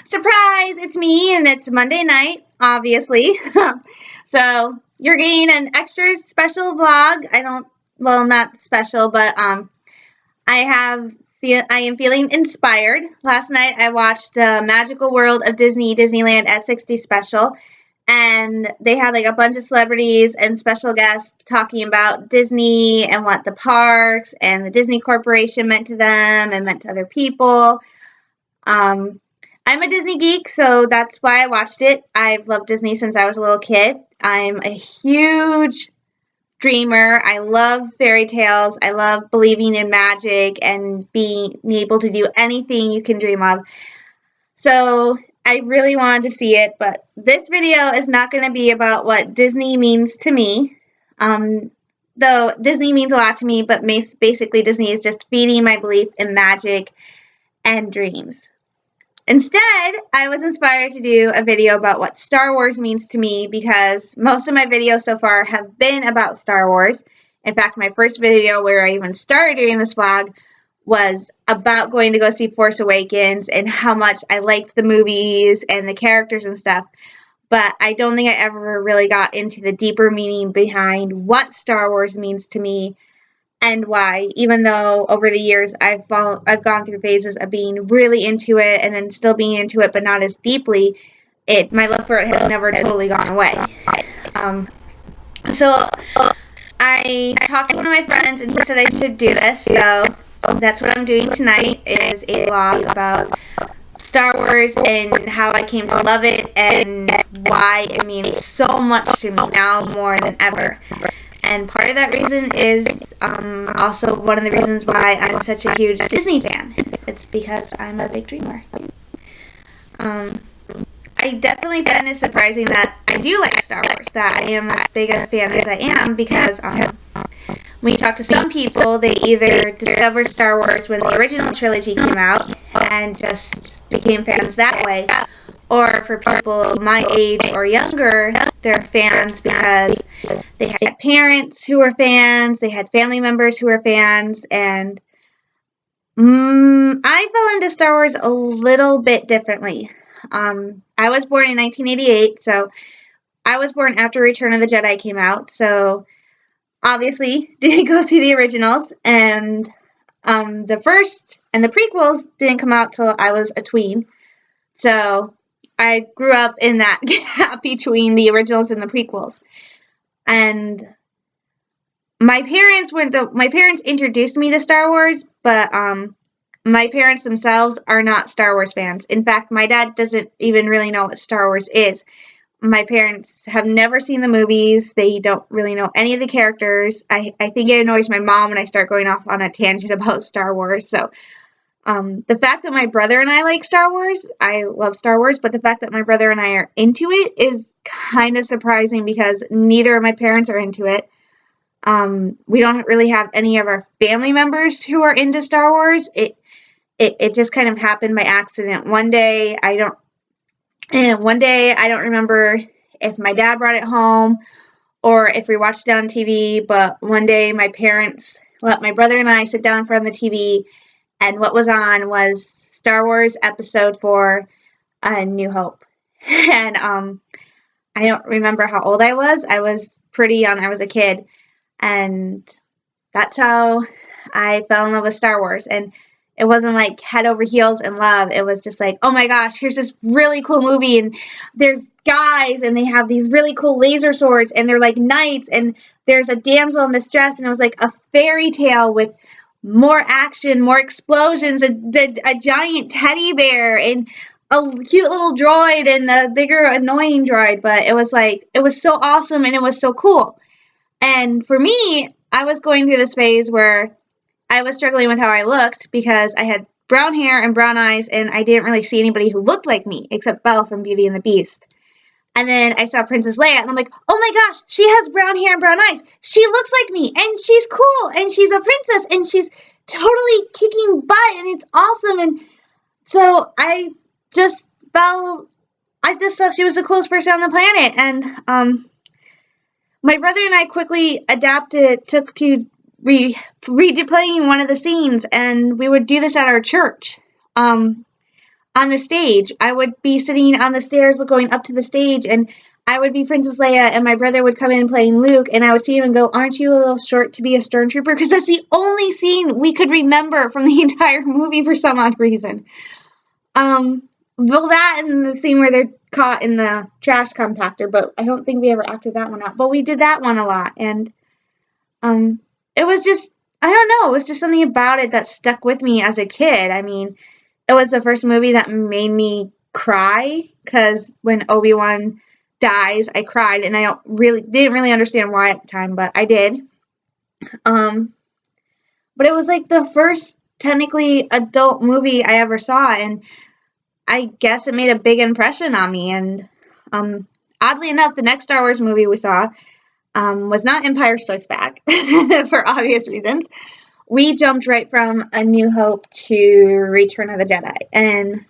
Surprise! It's me, and it's Monday night, obviously. So you're getting an extra special vlog. Well, not special, but I am feeling inspired. Last night I watched the Magical World of Disneyland at 60 special, and they had like a bunch of celebrities and special guests talking about Disney and what the parks and the Disney Corporation meant to them and meant to other people. Um, I'm a Disney geek, so that's why I watched it. I've loved Disney since I was a little kid. I'm a huge dreamer. I love fairy tales. I love believing in magic and being able to do anything you can dream of. So I really wanted to see it, but this video is not going to be about what Disney means to me. Though Disney means a lot to me, but basically Disney is just feeding my belief in magic and dreams. Instead, I was inspired to do a video about what Star Wars means to me because most of my videos so far have been about Star Wars. In fact, my first video where I even started doing this vlog was about going to go see Force Awakens and how much I liked the movies and the characters and stuff. But I don't think I ever really got into the deeper meaning behind what Star Wars means to me and why, even though over the years I've gone through phases of being really into it and then still being into it but not as deeply, my love for it has never totally gone away. So I talked to one of my friends and he said I should do this, so that's what I'm doing tonight, is a vlog about Star Wars and how I came to love it and why it means so much to me now more than ever. And part of that reason is also one of the reasons why I'm such a huge Disney fan. It's because I'm a big dreamer. I definitely find it surprising that I do like Star Wars, that I am as big a fan as I am, because when you talk to some people, they either discovered Star Wars when the original trilogy came out and just became fans that way, or for people my age or younger, they're fans because they had parents who were fans, they had family members who were fans, and I fell into Star Wars a little bit differently. I was born in 1988, so I was born after Return of the Jedi came out, so obviously didn't go see the originals, and the first and the prequels didn't come out till I was a tween, so I grew up in that gap between the originals and the prequels. And my parents introduced me to Star Wars, but my parents themselves are not Star Wars fans. In fact, my dad doesn't even really know what Star Wars is. My parents have never seen the movies. They don't really know any of the characters. I think it annoys my mom when I start going off on a tangent about Star Wars. So the fact that my brother and I like Star Wars, I love Star Wars, but the fact that my brother and I are into it is kind of surprising because neither of my parents are into it. We don't really have any of our family members who are into Star Wars. It just kind of happened by accident. One day I don't remember if my dad brought it home or if we watched it on TV, but one day my parents let my brother and I sit down in front of the TV, and what was on was Star Wars Episode 4, A New Hope. And I don't remember how old I was. I was pretty young. I was a kid. And that's how I fell in love with Star Wars. And it wasn't like head over heels in love. It was just like, oh my gosh, here's this really cool movie, and there's guys, and they have these really cool laser swords, and they're like knights, and there's a damsel in distress, and it was like a fairy tale with more action, more explosions, a giant teddy bear, and a cute little droid, and a bigger annoying droid. But it was so awesome, and it was so cool. And for me, I was going through this phase where I was struggling with how I looked because I had brown hair and brown eyes, and I didn't really see anybody who looked like me except Belle from Beauty and the Beast. And then I saw Princess Leia, and I'm like, oh my gosh, she has brown hair and brown eyes. She looks like me, and she's cool, and she's a princess, and she's totally kicking butt, and it's awesome. And so I just thought she was the coolest person on the planet. And my brother and I quickly took to replaying one of the scenes, and we would do this at our church. on the stage. I would be sitting on the stairs going up to the stage, and I would be Princess Leia, and my brother would come in playing Luke, and I would see him and go, "Aren't you a little short to be a stormtrooper?" Because that's the only scene we could remember from the entire movie for some odd reason. Well, that and the scene where they're caught in the trash compactor, but I don't think we ever acted that one out. But we did that one a lot, and it was just, I don't know, it was just something about it that stuck with me as a kid. I mean, it was the first movie that made me cry, because when Obi-Wan dies, I cried, and I didn't really understand why at the time, but I did. But it was like the first technically adult movie I ever saw, and I guess it made a big impression on me. And oddly enough, the next Star Wars movie we saw was not Empire Strikes Back for obvious reasons. We jumped right from A New Hope to Return of the Jedi. And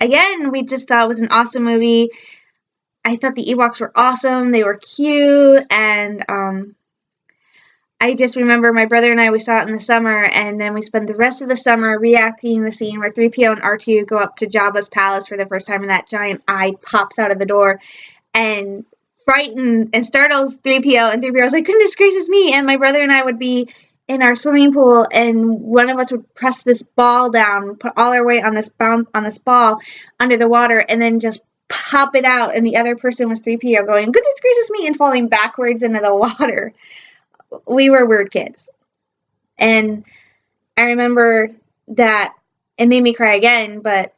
again, we just thought it was an awesome movie. I thought the Ewoks were awesome. They were cute. And I just remember my brother and I, we saw it in the summer, and then we spent the rest of the summer reacting the scene where 3PO and R2 go up to Jabba's palace for the first time, and that giant eye pops out of the door and frightens and startles 3PO, and 3PO was like, "Goodness gracious me!" And my brother and I would be in our swimming pool, and one of us would press this ball down, put all our weight on this ball under the water, and then just pop it out, and the other person was 3PO going, "Goodness gracious me!" and falling backwards into the water. We were weird kids. And I remember that it made me cry again, but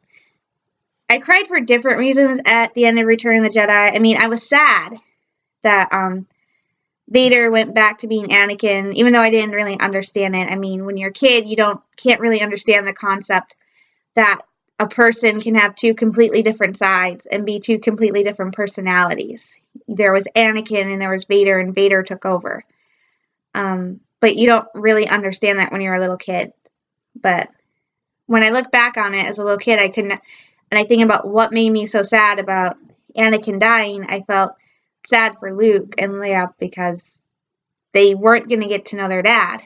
I cried for different reasons at the end of Return of the Jedi. I mean, I was sad that Vader went back to being Anakin, even though I didn't really understand it. I mean, when you're a kid, you can't really understand the concept that a person can have two completely different sides and be two completely different personalities. There was Anakin and there was Vader, and Vader took over. But you don't really understand that when you're a little kid. But when I look back on it as a little kid, and I think about what made me so sad about Anakin dying, I felt sad for Luke and Leia because they weren't going to get to know their dad.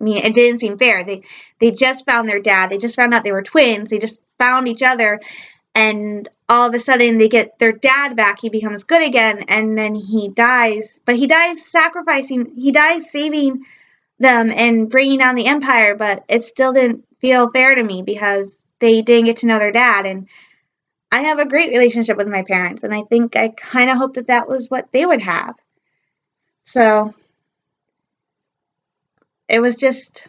I mean, it didn't seem fair. They just found their dad. They just found out they were twins. They just found each other, and all of a sudden they get their dad back. He becomes good again, and then he dies. But he dies saving them and bringing down the Empire, but it still didn't feel fair to me because they didn't get to know their dad. And I have a great relationship with my parents, and I think I kind of hope that that was what they would have. So it was just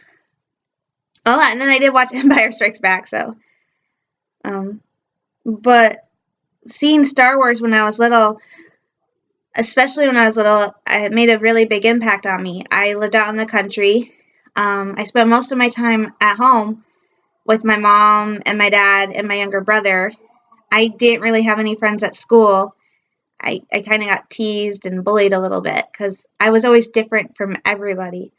a lot. And then I did watch Empire Strikes Back, so but seeing Star Wars when I was little, especially when I was little, it made a really big impact on me. I lived out in the country. I spent most of my time at home with my mom and my dad and my younger brother. I didn't really have any friends at school. I kind of got teased and bullied a little bit because I was always different from everybody.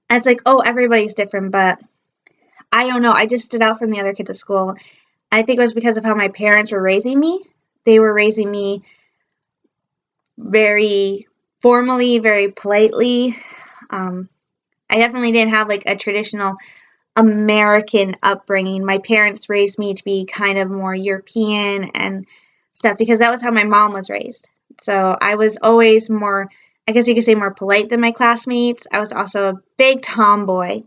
And it's like, oh, everybody's different, but I don't know. I just stood out from the other kids at school. I think it was because of how my parents were raising me. They were raising me very formally, very politely. I definitely didn't have like a traditional American upbringing. My parents raised me to be kind of more European and stuff because that was how my mom was raised. So I was always more, I guess you could say, more polite than my classmates. I was also a big tomboy,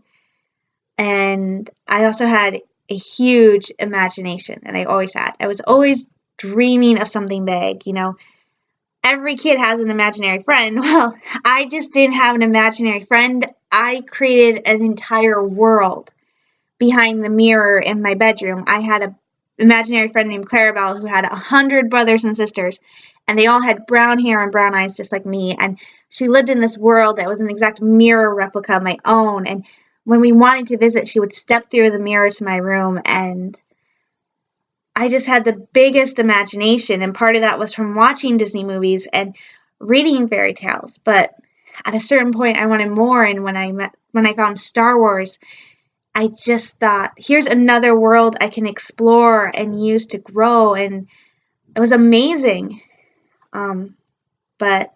and I also had a huge imagination, and I always had. I was always dreaming of something big, you know. Every kid has an imaginary friend. Well, I just didn't have an imaginary friend. I created an entire world behind the mirror in my bedroom. I had an imaginary friend named Clarabelle who had 100 brothers and sisters, and they all had brown hair and brown eyes just like me. And she lived in this world that was an exact mirror replica of my own. And when we wanted to visit, she would step through the mirror to my room, and I just had the biggest imagination. And part of that was from watching Disney movies and reading fairy tales. But at a certain point, I wanted more. And when I found Star Wars, I just thought, here's another world I can explore and use to grow, and it was amazing. But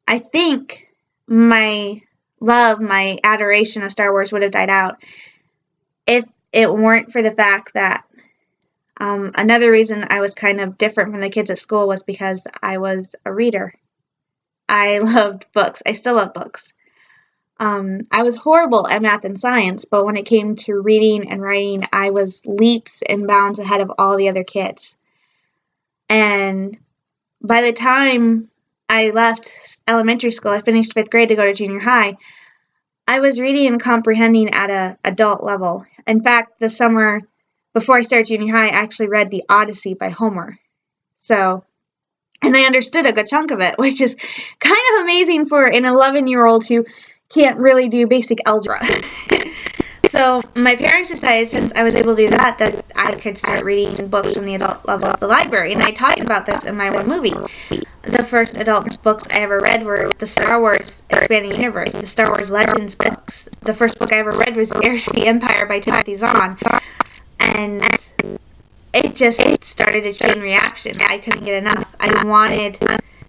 I think my adoration of Star Wars would have died out if it weren't for the fact that Another reason I was kind of different from the kids at school was because I was a reader. I loved books. I still love books. I was horrible at math and science, but when it came to reading and writing, I was leaps and bounds ahead of all the other kids. And by the time I left elementary school, I finished 5th grade to go to junior high, I was reading and comprehending at an adult level. In fact, the summer before I started junior high, I actually read The Odyssey by Homer. And I understood a good chunk of it, which is kind of amazing for an 11-year-old who can't really do basic algebra. So my parents decided, since I was able to do that I could start reading books from the adult level at the library. And I talked about this in my one movie. The first adult books I ever read were the Star Wars Expanding Universe, the Star Wars Legends books. The first book I ever read was Heirs to the Empire by Timothy Zahn. And it just started a chain reaction. I couldn't get enough. I wanted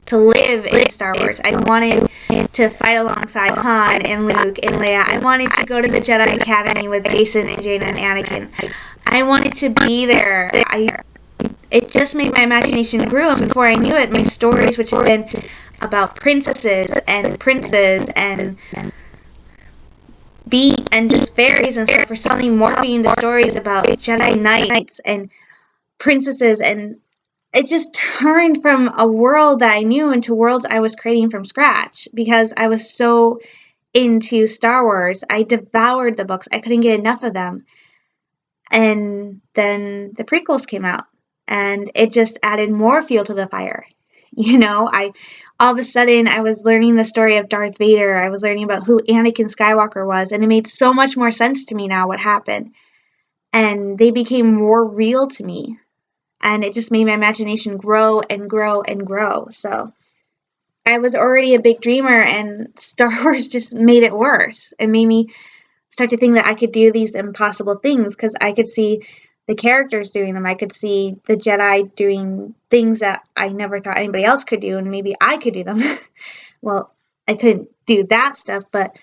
to live in Star Wars. I wanted to fight alongside Han and Luke and Leia. I wanted to go to the Jedi Academy with Jason and Jaina and Anakin. I wanted to be there. It just made my imagination grow, and before I knew it, my stories, which had been about princesses and princes and just fairies and stuff, were suddenly morphing into stories about Jedi Knights and princesses, and it just turned from a world that I knew into worlds I was creating from scratch because I was so into Star Wars. I devoured the books. I couldn't get enough of them. And then the prequels came out, and it just added more fuel to the fire. All of a sudden I was learning the story of Darth Vader. I was learning about who Anakin Skywalker was, and it made so much more sense to me now what happened. And they became more real to me. And it just made my imagination grow and grow and grow. So I was already a big dreamer, and Star Wars just made it worse. It made me start to think that I could do these impossible things because I could see the characters doing them. I could see the Jedi doing things that I never thought anybody else could do, and maybe I could do them. Well, I couldn't do that stuff, but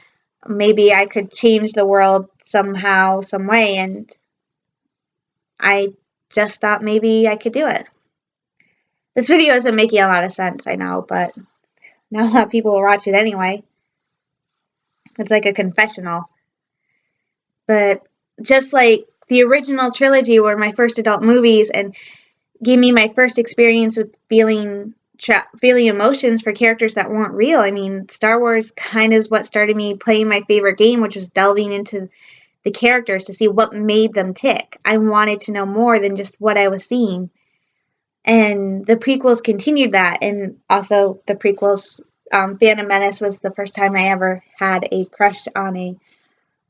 maybe I could change the world somehow, some way, and I just thought maybe I could do it. This video isn't making a lot of sense, I know, but not a lot of people will watch it anyway. It's like a confessional. But just like the original trilogy were my first adult movies and gave me my first experience with feeling emotions for characters that weren't real. I mean, Star Wars kind of is what started me playing my favorite game, which was delving into the characters to see what made them tick. I wanted to know more than just what I was seeing. And the prequels continued that. And also the prequels, Phantom Menace was the first time I ever had a crush on a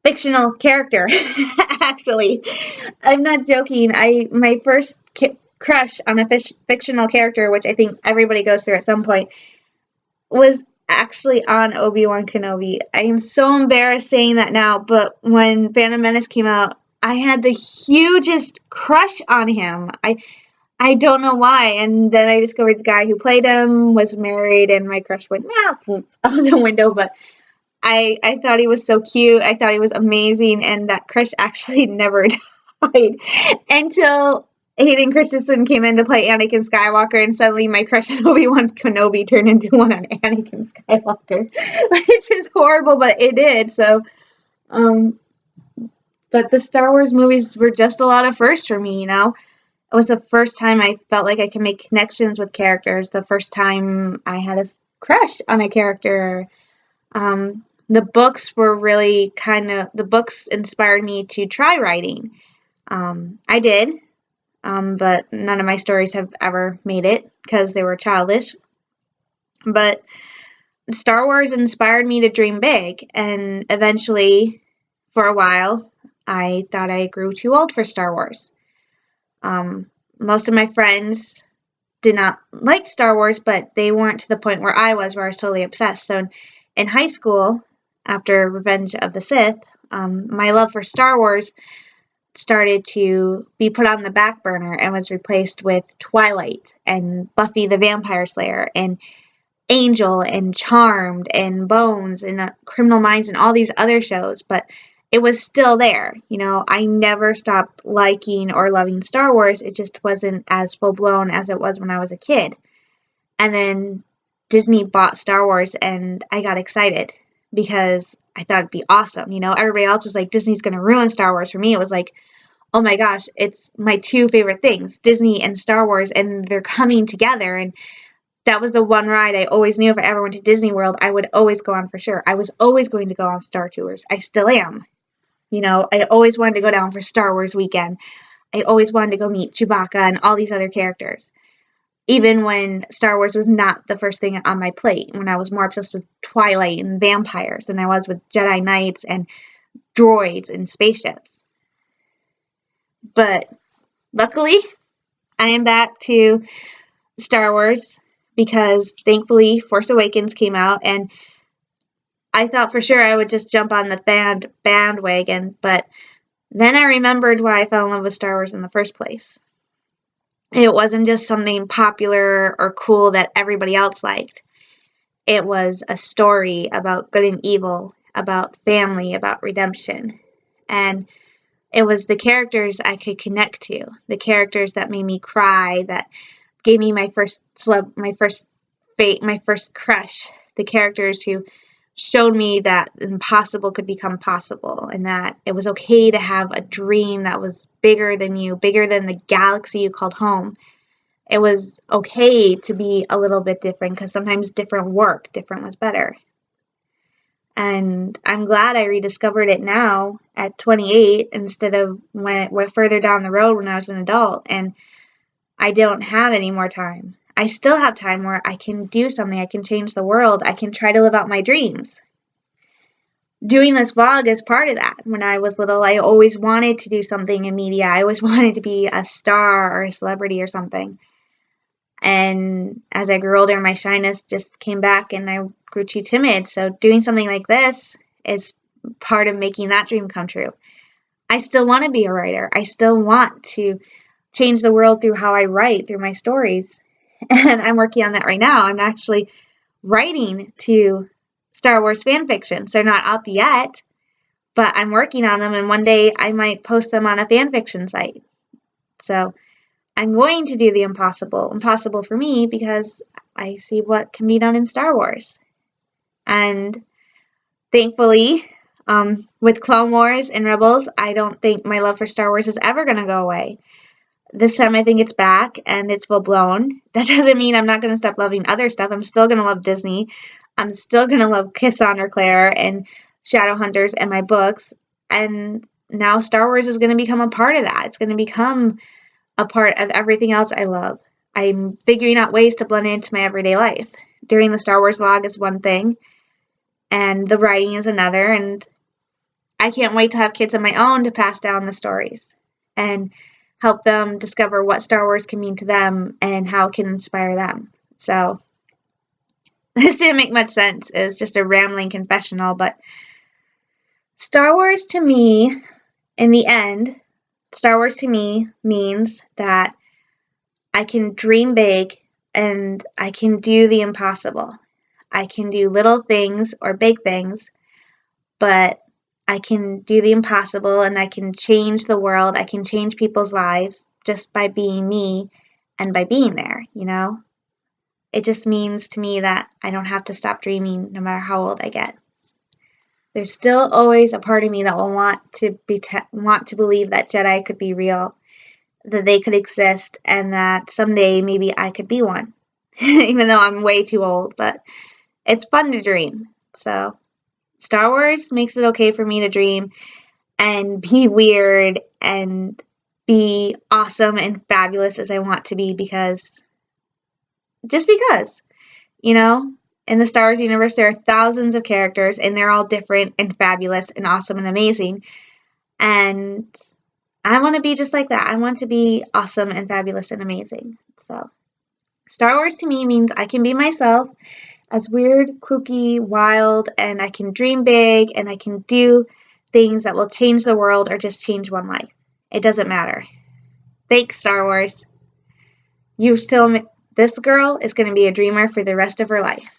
fictional character. Actually, I'm not joking. My first crush on a fictional character, which I think everybody goes through at some point, was actually on Obi-Wan Kenobi. I am so embarrassed saying that now, but when Phantom Menace came out, I had the hugest crush on him. I don't know why. And then I discovered the guy who played him was married, and my crush went out the window. But I thought he was so cute. I thought he was amazing, and that crush actually never died until Hayden Christensen came in to play Anakin Skywalker, and suddenly my crush on Obi-Wan Kenobi turned into one on Anakin Skywalker, which is horrible, but it did. So, but the Star Wars movies were just a lot of firsts for me, It was the first time I felt like I could make connections with characters, the first time I had a crush on a character. The books were really the books inspired me to try writing. I did, but none of my stories have ever made it because they were childish. But Star Wars inspired me to dream big, and eventually, for a while, I thought I grew too old for Star Wars. Most of my friends did not like Star Wars, but they weren't to the point where I was totally obsessed. So in high school, after Revenge of the Sith, my love for Star Wars started to be put on the back burner and was replaced with Twilight and Buffy the Vampire Slayer and Angel and Charmed and Bones and Criminal Minds and all these other shows. But it was still there. I never stopped liking or loving Star Wars. It just wasn't as full blown as it was when I was a kid. And then Disney bought Star Wars and I got excited because I thought it'd be awesome. Everybody else was like, Disney's going to ruin Star Wars. For me, it was like, oh my gosh, it's my two favorite things, Disney and Star Wars, and they're coming together. And that was the one ride I always knew if I ever went to Disney World, I would always go on for sure. I was always going to go on Star Tours. I still am. I always wanted to go down for Star Wars weekend. I always wanted to go meet Chewbacca and all these other characters. Even when Star Wars was not the first thing on my plate, when I was more obsessed with Twilight and vampires than I was with Jedi Knights and droids and spaceships. But luckily, I am back to Star Wars because thankfully Force Awakens came out, and I thought for sure I would just jump on the bandwagon, but then I remembered why I fell in love with Star Wars in the first place. It wasn't just something popular or cool that everybody else liked. It was a story about good and evil, about family, about redemption. And it was the characters I could connect to, the characters that made me cry, that gave me my first crush, the characters who showed me that impossible could become possible and that it was okay to have a dream that was bigger than you, bigger than the galaxy you called home. It was okay to be a little bit different because sometimes different was better. And I'm glad I rediscovered it now at 28 instead of when it went further down the road when I was an adult. And I don't have any more time. I still have time where I can do something. I can change the world. I can try to live out my dreams. Doing this vlog is part of that. When I was little, I always wanted to do something in media. I always wanted to be a star or a celebrity or something. And as I grew older, my shyness just came back and I grew too timid. So doing something like this is part of making that dream come true. I still want to be a writer. I still want to change the world through how I write, through my stories. And I'm working on that right now. I'm actually writing 2 Star Wars fan fictions. They're not up yet, but I'm working on them, and one day I might post them on a fan fiction site. So I'm going to do the impossible for me because I see what can be done in Star Wars. And thankfully, with Clone Wars and Rebels, I don't think my love for Star Wars is ever going to go away. This time I think it's back and it's full blown. That doesn't mean I'm not going to stop loving other stuff. I'm still going to love Disney. I'm still going to love Cassandra Clare and Shadowhunters and my books. And now Star Wars is going to become a part of that. It's going to become a part of everything else I love. I'm figuring out ways to blend into my everyday life. Doing the Star Wars vlog is one thing, and the writing is another. And I can't wait to have kids of my own to pass down the stories and help them discover what Star Wars can mean to them and how it can inspire them. So this didn't make much sense. It was just a rambling confessional, but Star Wars to me, in the end, Star Wars to me means that I can dream big and I can do the impossible. I can do little things or big things, but I can do the impossible and I can change the world. I can change people's lives just by being me and by being there, It just means to me that I don't have to stop dreaming no matter how old I get. There's still always a part of me that will want to believe that Jedi could be real, that they could exist, and that someday maybe I could be one, even though I'm way too old, but it's fun to dream. So Star Wars makes it okay for me to dream and be weird and be awesome and fabulous as I want to be because, in the Star Wars universe, there are thousands of characters and they're all different and fabulous and awesome and amazing. And I want to be just like that. I want to be awesome and fabulous and amazing. So Star Wars to me means I can be myself as weird, kooky, wild, and I can dream big and I can do things that will change the world or just change one life. It doesn't matter. Thanks, Star Wars. This girl is going to be a dreamer for the rest of her life.